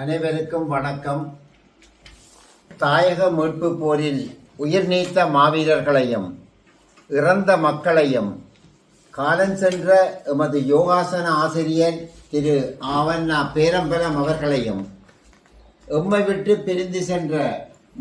அனைவருக்கும் வணக்கம். தாயக மீட்பு போரில் உயிர் நீத்த மாவீரர்களையும் இறந்த மக்களையும் காலஞ்சென்ற எமது யோகாசன ஆசிரியர் திரு ஆவண்ணா பேரம்பலம் அவர்களையும் எம்மை விட்டு பிரிந்து சென்ற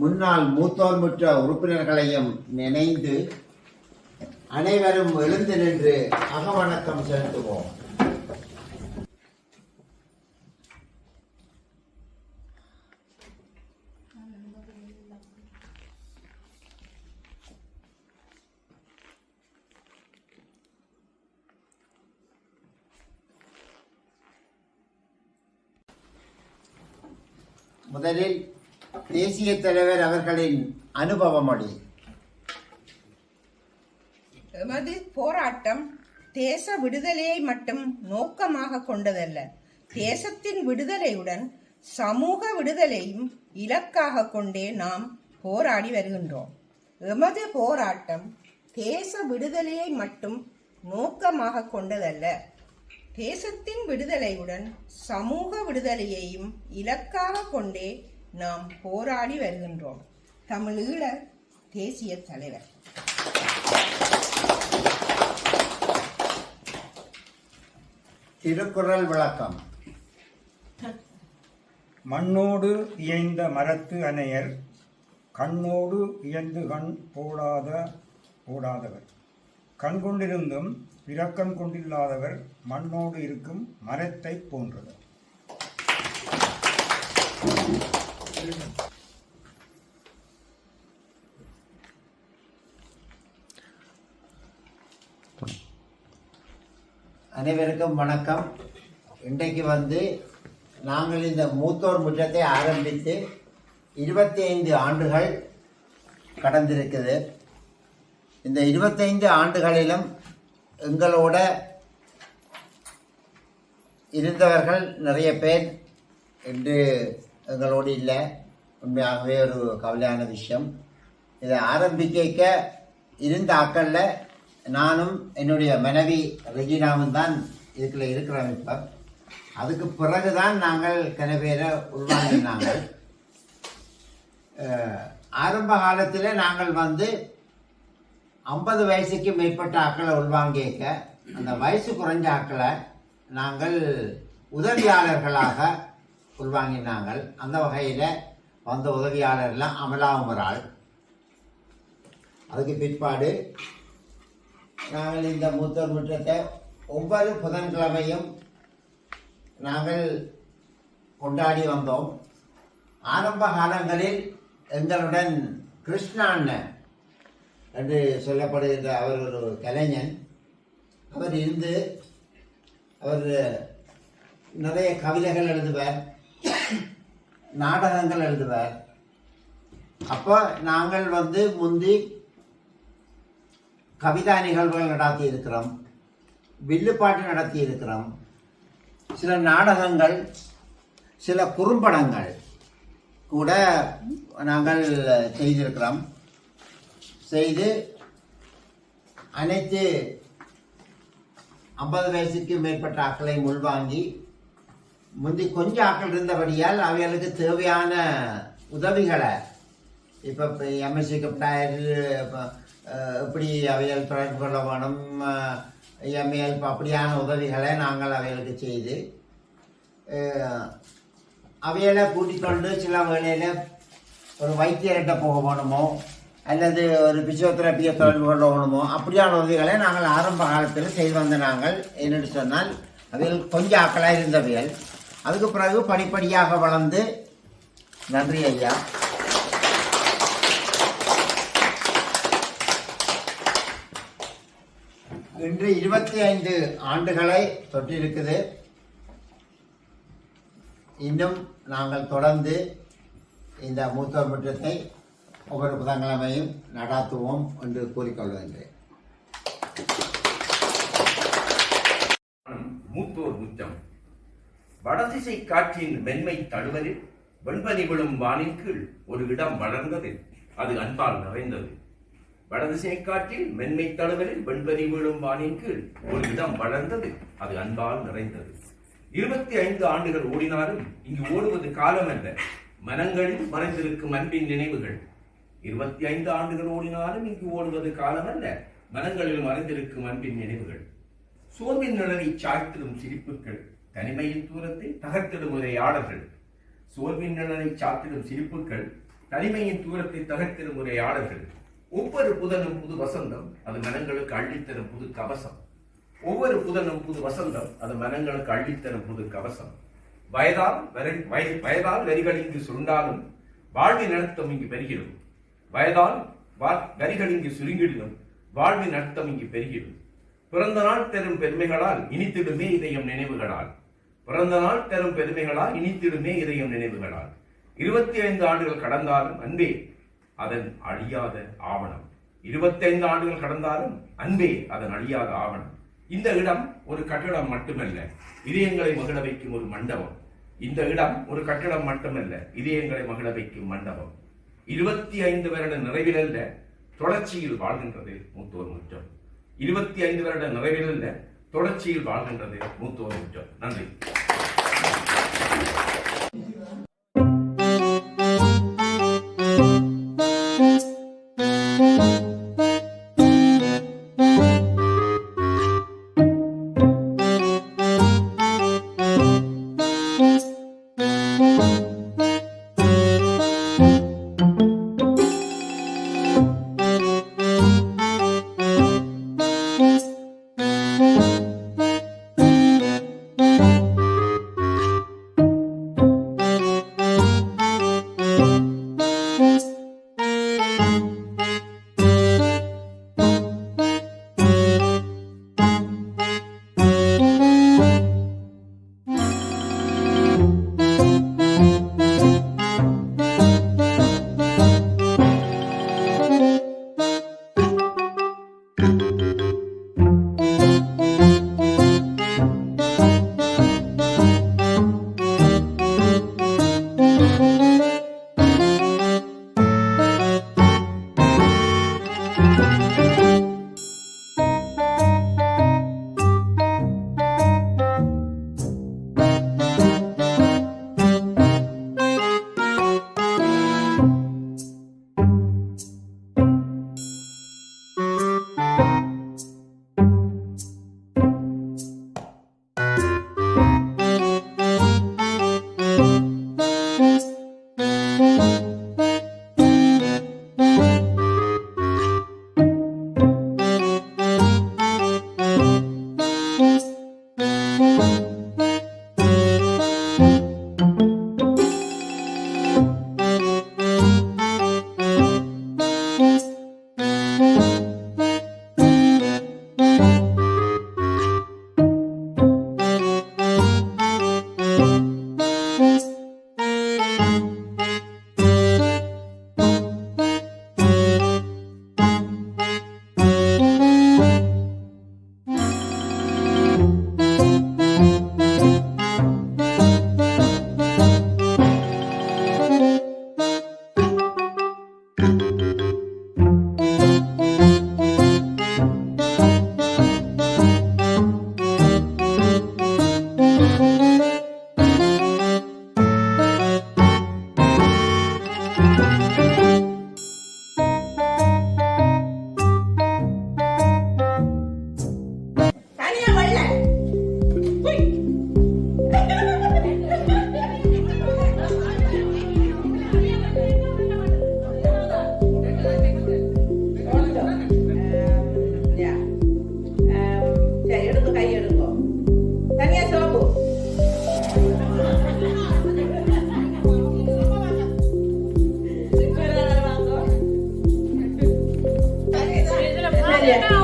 முன்னாள் மூத்தோர் முற்ற உறுப்பினர்களையும் நினைந்து அனைவரும் எழுந்து நின்று அகவணக்கம் செலுத்துவோம். முதலில் தேசிய தலைவர் அவர்களின் அனுபவமொழி. எமது போராட்டம் தேச விடுதலையை மட்டும் நோக்கமாக கொண்டதல்ல, தேசத்தின் விடுதலையுடன் சமூக விடுதலையும் இலக்காக கொண்டே நாம் போராடி வருகின்றோம். எமது போராட்டம் தேச விடுதலையை மட்டும் நோக்கமாக கொண்டதல்ல, தேசத்தின் விடுதலையுடன் சமூக விடுதலையையும் இலக்காக கொண்டே நாம் போராடி வருகின்றோம். தமிழீழ தேசிய தலைவர். திருக்குறள் விளக்கம். மண்ணோடு இயைந்த மரத்து அணையர் கண்ணோடு இயந்து கண் போடாதவர் கண்கொண்டிருந்தும் இரக்கம் கொண்டில்லாதவர் மண்ணோடு இருக்கும் மரத்தை போன்றவர். அனைவருக்கும் வணக்கம். இன்றைக்கு நாங்கள் இந்த மூத்தோர் முற்றத்தை ஆரம்பித்து 25 ஆண்டுகள் கடந்திருக்குது. இந்த 25 ஆண்டுகளிலும் எங்களோட இருந்தவர்கள் நிறைய பேர் என்று எங்களோடு இல்லை. உண்மையாகவே ஒரு கவலையான விஷயம். இதை ஆரம்பிக்க இருந்த ஆக்களில் நானும் என்னுடைய மனைவி ரெஜினாவும் தான் இதுக்குள்ள இருக்கிறோம். இப்போ அதுக்கு பிறகுதான் நாங்கள் கனவேரை உள்வாங்கினாங்க. ஆரம்ப காலத்தில் நாங்கள் 50 வயசுக்கு மேற்பட்ட ஆக்களை உள்வாங்கிக்க அந்த வயசு குறைஞ்ச ஆக்களை நாங்கள் உதவியாளர்களாக உள்வாங்கினாங்கள். அந்த வகையில் வந்த உதவியாளர்லாம் அமலாவும் ஒரு ஆள். அதுக்கு பிற்பாடு நாங்கள் இந்த மூத்தோர் முற்றத்தை ஒவ்வொரு புதன்கிழமையும் நாங்கள் கொண்டாடி வந்தோம். ஆரம்ப காலங்களில் எங்களுடன் கிருஷ்ணா அண்ணன் என்று சொல்லப்படுகின்ற அவர் ஒரு கலைஞன். அவர் இருந்து அவர் நிறைய கவிதைகள் எழுதுவார், நாடகங்கள் எழுதுவார். அப்போ நாங்கள் முந்தி கவிதா நிகழ்வுகள் நடத்தி இருக்கிறோம், வில்லுப்பாட்டு நடத்தி இருக்கிறோம், சில நாடகங்கள், சில குறும்படங்கள் கூட நாங்கள் செய்திருக்கிறோம். செய்து அனைத்து 50 வயசுக்கு மேற்பட்ட ஆக்களை உள்வாங்கி முந்தி கொஞ்சம் ஆக்கள் இருந்தபடியால் அவைகளுக்கு தேவையான உதவிகளை இப்போ எம்எஸ்சி கப்டாயர் எப்படி அவைகள் தொடர்பு கொள்ள வேணும், எம்ஏஎல் அப்படியான உதவிகளை நாங்கள் அவைகளுக்கு செய்து அவைகளை கூட்டிக்கொண்டு சில வேளையில் ஒரு வைத்தியர்கிட்ட போக வேணுமோ அல்லது ஒரு பிசியோதெரப்பியை தொடர்பு கொள்ள வேணுமோ அப்படியான உதவிகளை நாங்கள் ஆரம்ப காலத்தில் செய்து வந்த நாங்கள். என்னென்னு சொன்னால் அவைகள் கொஞ்சம் ஆக்களாக இருந்தவைகள். அதுக்கு பிறகு படிப்படியாக வளர்ந்து, நன்றி ஐயா, இன்று 25 ஆண்டுகளை தொட்டிருக்குது. இன்னும் நாங்கள் தொடர்ந்து இந்த மூத்தோர் முற்றத்தை ஒவ்வொரு புதன்கிழமையும் நடாத்துவோம் என்று கூறிக்கொள்கின்றேன். மூத்தோர் முற்றம். வடதிசை காற்றின் மென்மை தழுவலில் வெண்பனி விழும் வானின் கீழ் ஒரு இடம் வளர்ந்தது, அது அன்பால் நிறைந்தது. வடதிசை காற்றில் மென்மை தழுவலில் வெண்பனி விழும் வானின் கீழ் ஒரு இடம் வளர்ந்தது, அது அன்பால் நிறைந்தது. 25 ஆண்டுகள் ஓடினாலும் இங்கு ஓடுவது காலம் அல்ல, மனங்களில் மறைந்திருக்கும் அன்பின் நினைவுகள். 25 ஆண்டுகள் ஓடினாலும் இங்கு ஓடுவது காலம் அல்ல, மனங்களில் மறைந்திருக்கும் அன்பின் நினைவுகள். சோர்வின் நிழலை சாய்த்திடும் சிரிப்புகள், தனிமையின் தூரத்தை தகர்த்திடும் உரையாடல்கள். சோர்வின் நிழலை சாத்திடும் சிரிப்புகள், தனிமையின் தூரத்தை தகர்த்திடும் உரையாடல்கள். ஒவ்வொரு புதனும் புது வசந்தம், அது மனங்களுக்கு அள்ளித்தரும் புது கவசம். ஒவ்வொரு புதனும் புது வசந்தம், அது மனங்களுக்கு அள்ளித்தரும் புது கவசம். வயதால் வரிகள் இங்கு சுருண்டாலும் வாழ்வின் அர்த்தம் இங்கு பெருகிடும். வயதால் வரிகள் இங்கு சுருங்கிடும், வாழ்வின் அர்த்தம் இங்கு பெருகிடும். பிறந்த நாள் தரும் பெருமைகளால் இனித்திடுமே இதயம் நினைவுகளால். பிறந்த நாள் தரும் பெருமைகளால் இனித்திடுமே இதயம் நினைவுகளால். 25 ஆண்டுகள் கடந்தாலும் அன்பே அதன் அழியாத ஆவணம். 25 ஆண்டுகள் கடந்தாலும் அன்பே அதன் அழியாத ஆவணம். இந்த இடம் ஒரு கட்டடம் மட்டுமல்ல, இதயங்களை மகிழ வைக்கும் ஒரு மண்டபம். இந்த இடம் ஒரு கட்டடம் மட்டுமல்ல, இதயங்களை மகிழ வைக்கும் மண்டபம். 25 வருட நிறைவிலல்ல, தொடர்ச்சியில் வாழ்கின்றது மூத்தோர் முற்றம். 25 வருட நிறைவிலல்ல, தொடர்ச்சியில் வாழ்கின்றது மூத்தோர் முற்றம். நன்றி.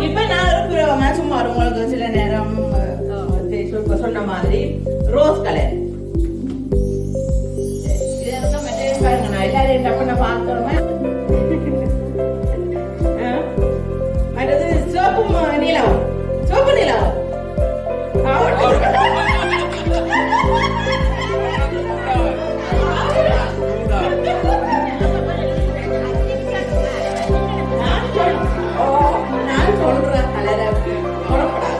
இப்ப நான் சும்மா உங்களுக்கு சில நேரம் சொன்ன மாதிரி ரோஸ் கலர் பாருங்க, நான் எல்லாரையும் டப்புன பார்த்தோமே. அடுத்தது சோப்பு நிலவம், சோப்பு நிலவம். நான் சொல்ற கலரை புறப்படாது.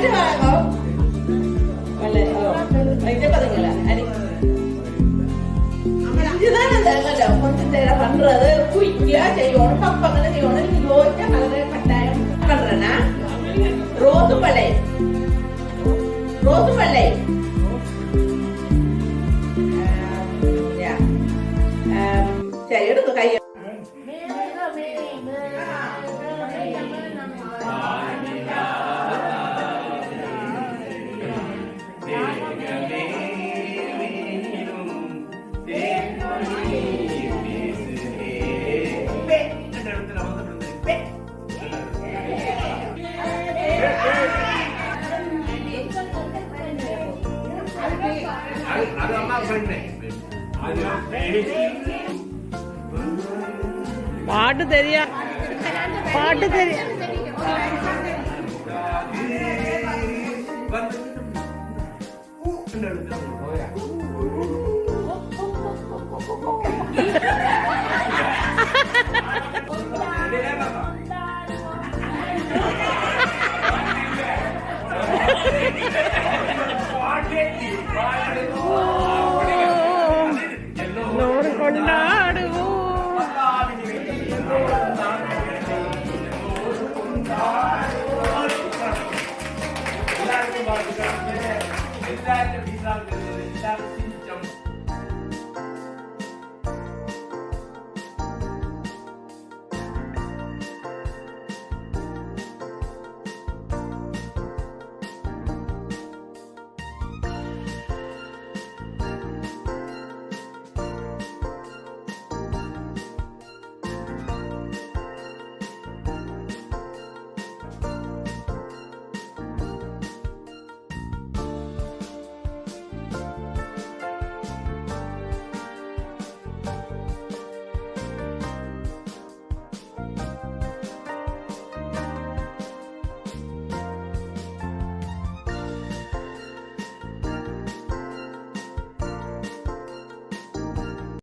அரைச்சு வாங்க. இதை பாத்தீங்களா? இதுதான் அந்த கொஞ்சம் நேரம் பண்றது குயிக்கா செய்யணும், பக்கத்துல செய்யணும். நீங்க யோசிச்சா கலரை கட்டாயம் பண்றேன்னா ரோசு பழை சரி எடுத்து கையை அது அம்மா சொன்னேன். பாட்டு தெரியா கொண்டாடுவோம். எல்லாருக்கும்